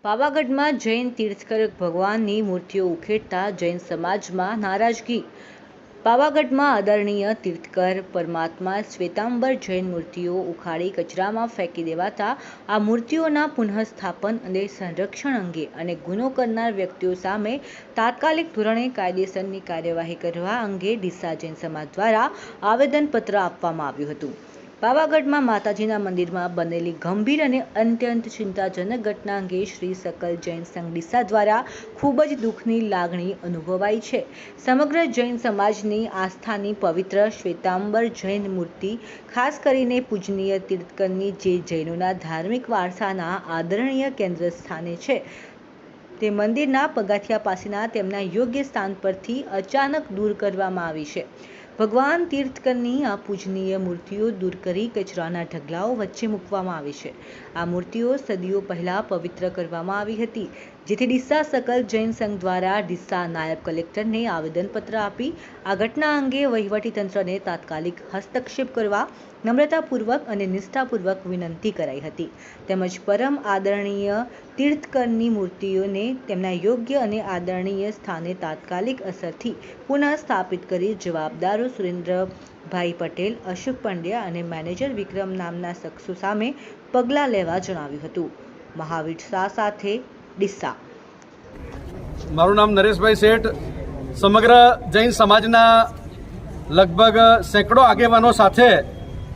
પાવાગઢમાં જૈન તીર્થકર ભગવાનની મૂર્તિઓ ઉખેડતા જૈન સમાજમાં નારાજગી। પાવાગઢમાં આદરણીય તીર્થકર પરમાત્મા શ્વેતાંબર જૈન મૂર્તિઓ ઉખાડી કચરામાં ફેંકી દેવાતા આ મૂર્તિઓના પુનઃસ્થાપન અને સંરક્ષણ અંગે અને ગુનો કરનાર વ્યક્તિઓ સામે તાત્કાલિક ધોરણે કાયદેસરની કાર્યવાહી કરવા અંગે ડીસા જૈન સમાજ દ્વારા આવેદનપત્ર આપવામાં આવ્યું હતું। પાવાગઢમાં માતાજીના મંદિરમાં બનેલી ગંભીર અને અત્યંત ચિંતાજનક ઘટના અંગે શ્રી સકલ જૈન સંઘ ડીસા દ્વારા ખૂબ જ દુઃખની લાગણી અનુભવાઈ છે। સમગ્ર જૈન સમાજની આસ્થાની પવિત્ર શ્વેતાંબર જૈન મૂર્તિ ખાસ કરીને પૂજનીય તીર્થકરની જે જૈનોના ધાર્મિક વારસાના આદરણીય કેન્દ્ર સ્થાને છે તે મંદિરના પગથિયા પાસેના તેમના યોગ્ય સ્થાન પરથી અચાનક દૂર કરવામાં આવી છે। ભગવાન તીર્થકરની આ પૂજનીય મૂર્તિઓ દૂર કરી કચરાના ઢગલાઓ વચ્ચે મૂકવામાં આવી છે। આ મૂર્તિઓ સદીઓ પહેલા પવિત્ર કરવામાં આવી હતી, જેથી ડીસા સકલ જૈન સંઘ દ્વારા ડીસા નાયબ કલેક્ટરને આવેદનપત્ર આપી આ ઘટના અંગે વહીવટીતંત્રને તાત્કાલિક હસ્તક્ષેપ કરવા નમ્રતાપૂર્વક અને નિષ્ઠાપૂર્વક વિનંતી કરાઈ હતી। તેમજ પરમ આદરણીય તીર્થકરની મૂર્તિઓને તેમના યોગ્ય અને આદરણીય સ્થાને તાત્કાલિક અસરથી પુનઃ સ્થાપિત કરી જવાબદારો સુરેન્દ્રભાઈ પટેલ, અશોક પંડ્યા અને મેનેજર વિક્રમ નામના શખ્સો સામે પગલાં લેવા જણાવ્યું હતું। મહાવીર શાહ સાથે ડીસા। મારું નામ નરેશભાઈ શેઠ। સમગ્ર જૈન સમાજના લગભગ સેંકડો આગેવાનો સાથે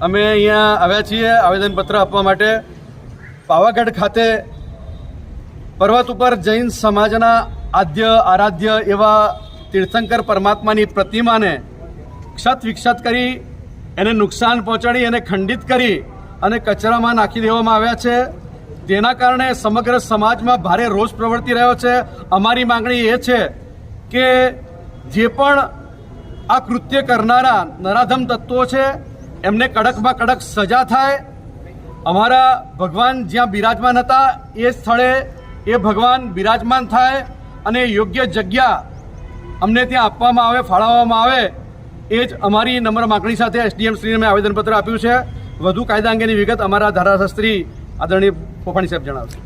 અમે અહીંયા આવ્યા છીએ આવેદનપત્ર આપવા માટે। પાવાગઢ ખાતે પર્વત ઉપર જૈન સમાજના આદ્ય આરાધ્ય એવા તીર્થંકર પરમાત્માની પ્રતિમાને ક્ષત વિક્ષત કરી એને નુકસાન પહોંચાડી અને ખંડિત કરી અને કચરામાં નાખી દેવામાં આવ્યા છે। તેના કારણે સમગ્ર સમાજમાં ભારે રોષ પ્રવર્તી રહ્યો છે। અમારી માંગણી એ છે કે જે પણ આ કૃત્ય કરનારા નરાધમ તત્વો છે એમને કડકમાં કડક સજા થાય। અમારા ભગવાન જ્યાં બિરાજમાન હતા એ સ્થળે એ ભગવાન બિરાજમાન થાય અને યોગ્ય જગ્યા અમને ત્યાં આપવામાં આવે, ફાળવવામાં આવે, એ જ અમારી નમ્ર માગણી સાથે એસડીએમ શ્રીને મેં આવેદનપત્ર આપ્યું છે। વધુ કાયદા અંગેની વિગત અમારા ધારાશાસ્ત્રી આદરણીય પોફાણી સાહેબ જણાવશે।